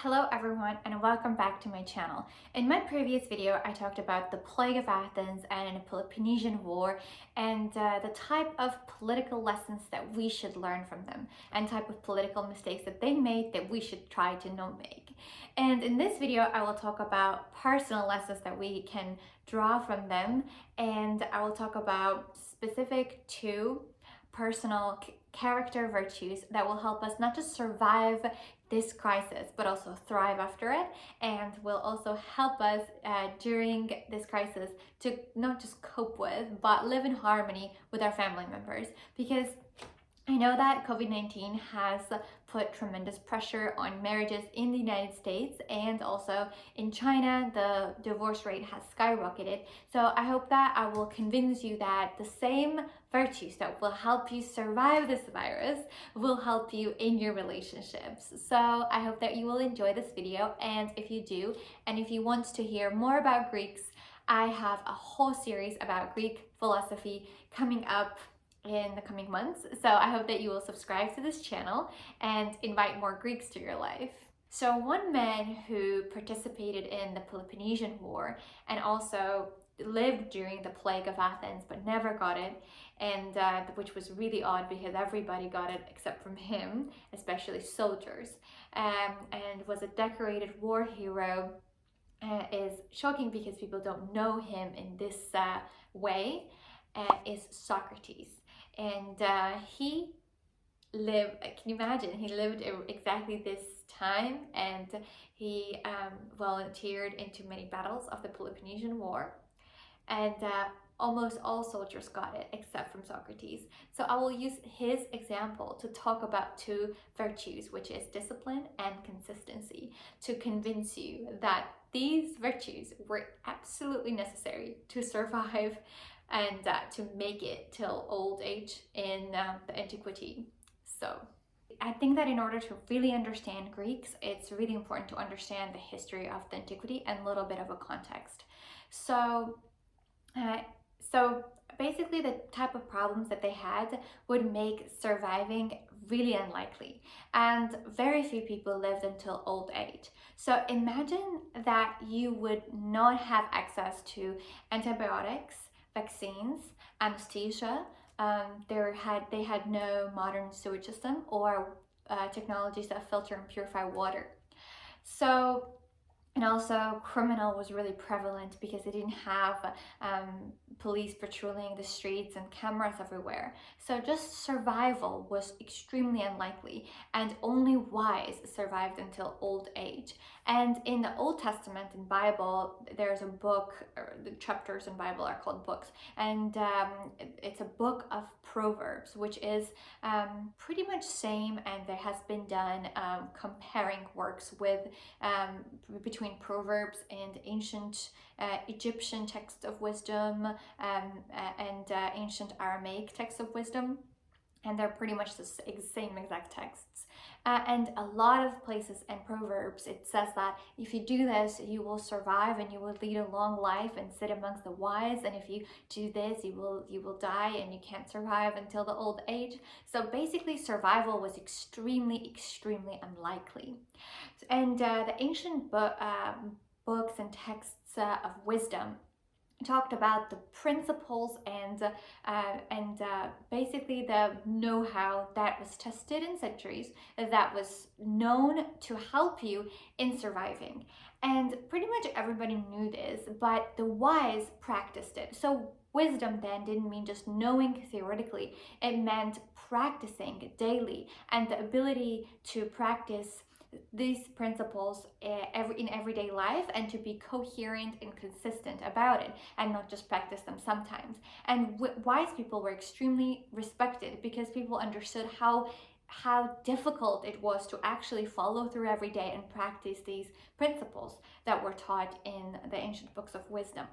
Hello everyone and welcome back to my channel. In my previous video I talked about the plague of Athens and the Peloponnesian War and the type of political lessons that we should learn from them and type of political mistakes that they made that we should try to not make. And in this video I will talk about personal lessons that we can draw from them, and I will talk about specific two personal character virtues that will help us not just survive this crisis but also thrive after it, and will also help us during this crisis to not just cope with but live in harmony with our family members, because I know that COVID-19 has put tremendous pressure on marriages in the United States, and also in China the divorce rate has skyrocketed. So I hope that I will convince you that the same virtues that will help you survive this virus will help you in your relationships. So I hope that you will enjoy this video, and if you do, and if you want to hear more about Greeks, I have a whole series about Greek philosophy coming up in the coming months. So I hope that you will subscribe to this channel and invite more Greeks to your life. So one man who participated in the Peloponnesian War and also lived during the plague of Athens but never got it, and which was really odd because everybody got it except from him, especially soldiers, and was a decorated war hero, is shocking because people don't know him in this way, is Socrates. And he lived, can you imagine, he lived exactly this time, and he volunteered into many battles of the Peloponnesian War, and almost all soldiers got it except from Socrates. So I will use his example to talk about two virtues, which is discipline and consistency, to convince you that these virtues were absolutely necessary to survive and to make it till old age in the antiquity. So I think that in order to really understand Greeks, it's really important to understand the history of the antiquity and a little bit of a context. So basically the type of problems that they had would make surviving really unlikely, and very few people lived until old age. So imagine that you would not have access to antibiotics, vaccines, anesthesia. They had no modern sewage system or technologies that filter and purify water. So, and also criminal was really prevalent because they didn't have police patrolling the streets and cameras everywhere. So just survival was extremely unlikely, and only wise survived until old age. And in the Old Testament in Bible, there's a book, or the chapters in Bible are called books, and it's a book of Proverbs, which is pretty much same, and there has been done comparing works with between Proverbs and ancient Egyptian texts of wisdom and ancient Aramaic texts of wisdom, and they're pretty much the same exact texts. And a lot of places in Proverbs it says that if you do this, you will survive and you will lead a long life and sit amongst the wise, and if you do this, you will die and you can't survive until the old age. So basically survival was extremely unlikely. And the ancient books and texts of wisdom talked about the principles and basically the know-how that was tested in centuries, that was known to help you in surviving. And pretty much everybody knew this, but the wise practiced it. So wisdom then didn't mean just knowing theoretically, it meant practicing daily, and the ability to practice these principles in everyday life, and to be coherent and consistent about it, and not just practice them sometimes. And wise people were extremely respected because people understood how difficult it was to actually follow through every day and practice these principles that were taught in the ancient books of wisdom.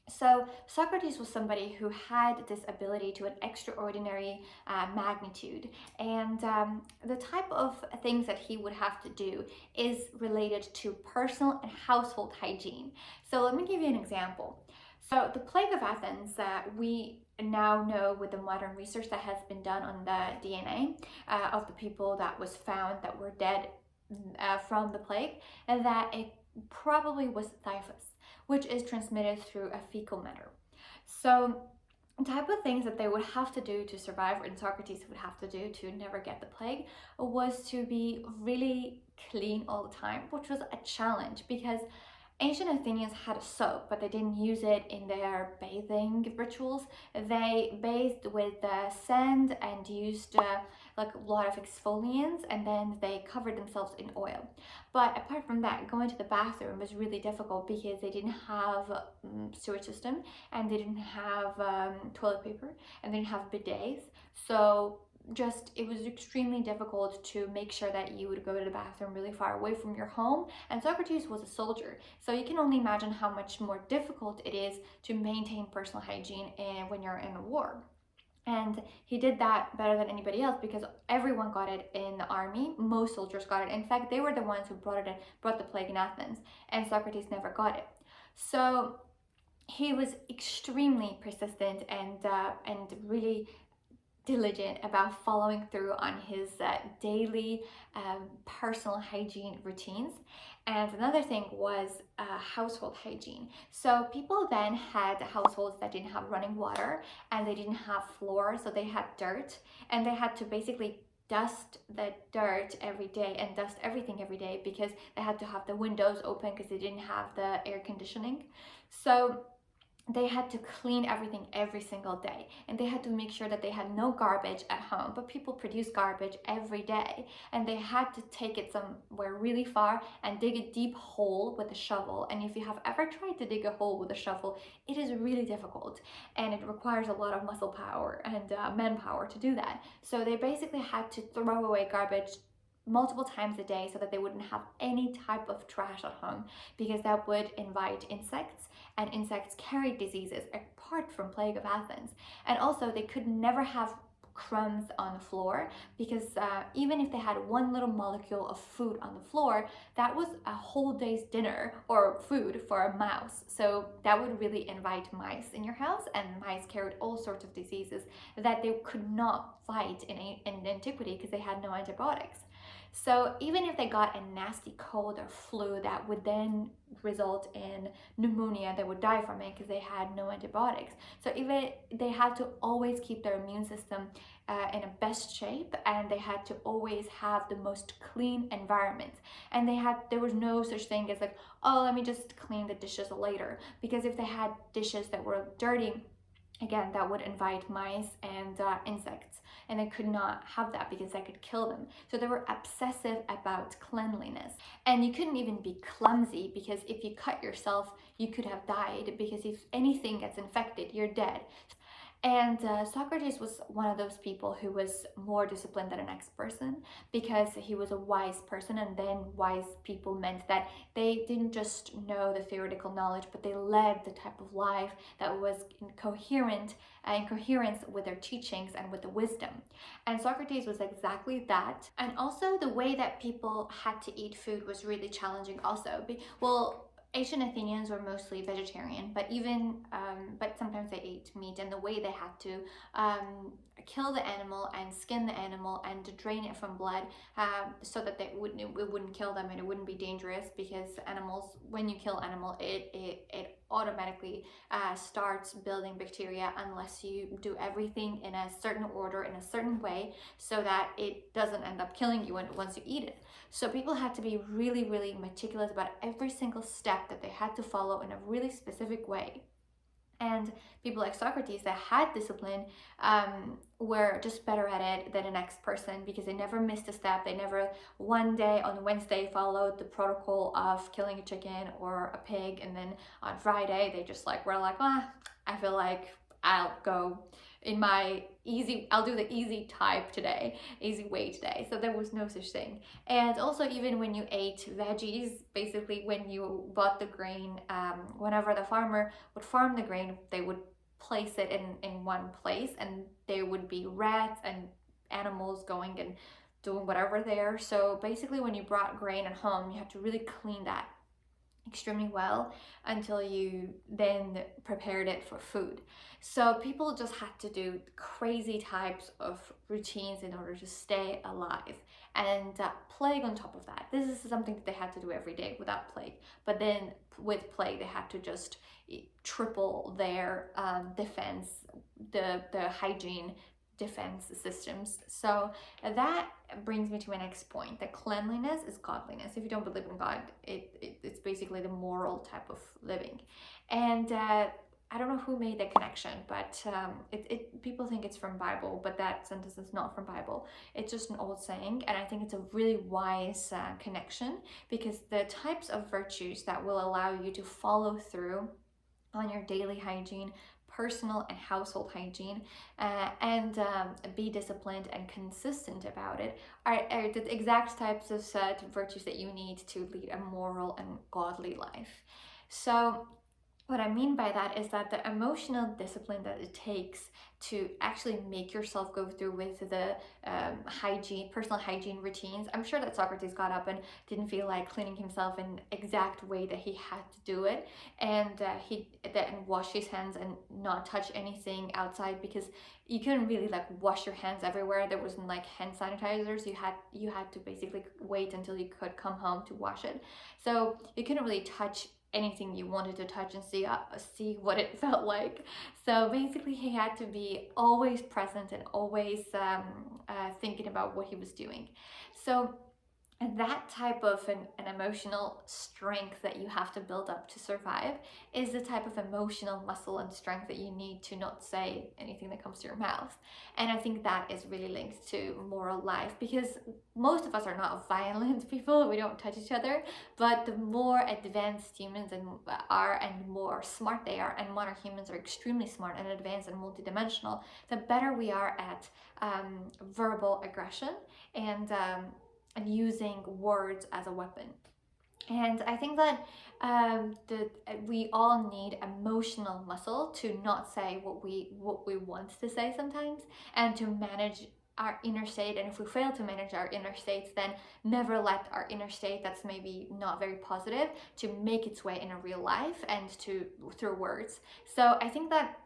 So Socrates was somebody who had this ability to an extraordinary magnitude, and the type of things that he would have to do is related to personal and household hygiene. So let me give you an example. So the plague of Athens, we now know with the modern research that has been done on the DNA of the people that was found that were dead from the plague, and that it probably was typhus, which is transmitted through a fecal matter. So the type of things that they would have to do to survive, and Socrates would have to do to never get the plague, was to be really clean all the time, which was a challenge because ancient Athenians had a soap, but they didn't use it in their bathing rituals. They bathed with sand and used like a lot of exfoliants, and then they covered themselves in oil. But apart from that, going to the bathroom was really difficult because they didn't have sewage system, and they didn't have toilet paper, and they didn't have bidets. So just it was extremely difficult to make sure that you would go to the bathroom really far away from your home. And Socrates was a soldier, so you can only imagine how much more difficult it is to maintain personal hygiene when you're in a war. And he did that better than anybody else because everyone got it in the army. Most soldiers got it. In fact, they were the ones who brought the plague in Athens, and Socrates never got it. So he was extremely persistent and really diligent about following through on his daily personal hygiene routines. And another thing was household hygiene. So people then had households that didn't have running water, and they didn't have floor, so they had dirt, and they had to basically dust the dirt every day and dust everything every day because they had to have the windows open because they didn't have the air conditioning. So they had to clean everything every single day, and they had to make sure that they had no garbage at home. But people produce garbage every day, and they had to take it somewhere really far and dig a deep hole with a shovel. And if you have ever tried to dig a hole with a shovel, it is really difficult, and it requires a lot of muscle power and manpower to do that. So they basically had to throw away garbage multiple times a day so that they wouldn't have any type of trash at home, because that would invite insects, and insects carry diseases apart from plague of Athens. And also they could never have crumbs on the floor, because even if they had one little molecule of food on the floor, that was a whole day's dinner or food for a mouse. So that would really invite mice in your house, and mice carried all sorts of diseases that they could not fight in antiquity because they had no antibiotics. So even if they got a nasty cold or flu that would then result in pneumonia, they would die from it because they had no antibiotics. So even they had to always keep their immune system in a best shape, and they had to always have the most clean environment. And there was no such thing as like, oh, let me just clean the dishes later, because if they had dishes that were dirty, again, that would invite mice and insects, and they could not have that because that could kill them. So they were obsessive about cleanliness. And you couldn't even be clumsy, because if you cut yourself, you could have died, because if anything gets infected, you're dead. And Socrates was one of those people who was more disciplined than the next person, because he was a wise person. And then wise people meant that they didn't just know the theoretical knowledge, but they led the type of life that was in coherence with their teachings and with the wisdom. And Socrates was exactly that. And also the way that people had to eat food was really challenging also. Ancient Athenians were mostly vegetarian, but sometimes they ate meat, and the way they had to kill the animal and skin the animal and to drain it from blood, so that it wouldn't kill them and it wouldn't be dangerous, because animals, when you kill animal, it automatically starts building bacteria unless you do everything in a certain order, in a certain way, so that it doesn't end up killing you once you eat it. So people had to be really, really meticulous about every single step that they had to follow in a really specific way. And people like Socrates that had discipline were just better at it than the next person, because they never missed a step. They never one day on Wednesday followed the protocol of killing a chicken or a pig, and then on Friday they just were like, I feel like I'll do the easy way today. So there was no such thing. And also, even when you ate veggies, basically when you bought the grain, whenever the farmer would farm the grain, they would place it in one place, and there would be rats and animals going and doing whatever there. So basically when you brought grain at home, you had to really clean that. extremely well until you then prepared it for food. So people just had to do crazy types of routines in order to stay alive, and plague on top of that. This is something that they had to do every day without plague, but then with plague they had to just triple their defense, the hygiene defense systems. So that brings me to my next point, that cleanliness is godliness. If you don't believe in God, it's basically the moral type of living. And I don't know who made that connection, but people think it's from Bible, but that sentence is not from Bible. It's just an old saying, and I think it's a really wise connection, because the types of virtues that will allow you to follow through on your daily hygiene, personal and household hygiene, and be disciplined and consistent about it, are the exact types of virtues that you need to lead a moral and godly life. So what I mean by that is that the emotional discipline that it takes to actually make yourself go through with the personal hygiene routines. I'm sure that Socrates got up and didn't feel like cleaning himself in exact way that he had to do it, and he then wash his hands and not touch anything outside, because you couldn't really like wash your hands everywhere. There wasn't like hand sanitizers. You had to basically wait until you could come home to wash it. So you couldn't really touch anything you wanted to touch and see what it felt like. So basically he had to be always present and always thinking about what he was doing. So that type of an emotional strength that you have to build up to survive is the type of emotional muscle and strength that you need to not say anything that comes to your mouth. And I think that is really linked to moral life, because most of us are not violent people. We don't touch each other, but the more advanced humans are and more smart they are, and modern humans are extremely smart and advanced and multidimensional, the better we are at verbal aggression and using words as a weapon. And I think that we all need emotional muscle to not say what we want to say sometimes, and to manage our inner state. And if we fail to manage our inner states, then never let our inner state that's maybe not very positive to make its way in a real life and through words. So I think that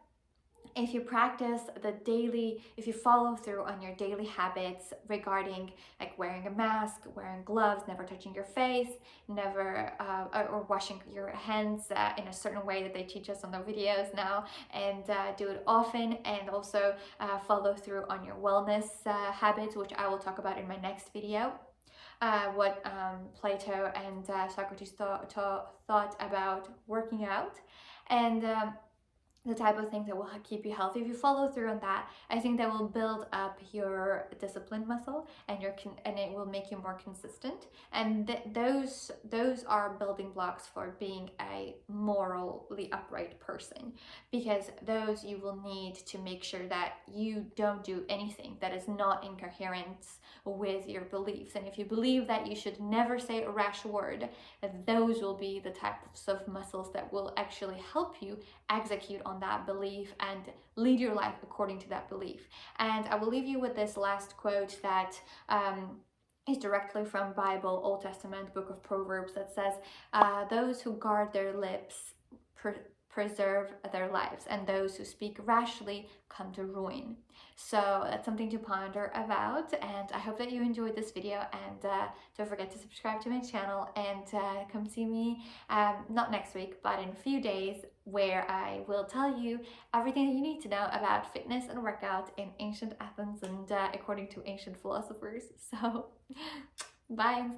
if you practice if you follow through on your daily habits regarding like wearing a mask, wearing gloves, never touching your face, never or washing your hands in a certain way that they teach us on the videos now, and do it often, and also follow through on your wellness habits, which I will talk about in my next video. What Plato and Socrates thought about working out, and the type of things that will keep you healthy. If you follow through on that, I think that will build up your discipline muscle, and it will make you more consistent. And those are building blocks for being a morally upright person, because those you will need to make sure that you don't do anything that is not in coherence with your beliefs. And if you believe that you should never say a rash word, those will be the types of muscles that will actually help you execute on that belief and lead your life according to that belief. And I will leave you with this last quote that is directly from Bible, Old Testament, Book of Proverbs, that says, those who guard their lips preserve their lives, and those who speak rashly come to ruin. So that's something to ponder about, and I hope that you enjoyed this video, and don't forget to subscribe to my channel, and come see me not next week, but in a few days, where I will tell you everything that you need to know about fitness and workout in ancient Athens and according to ancient philosophers. So bye.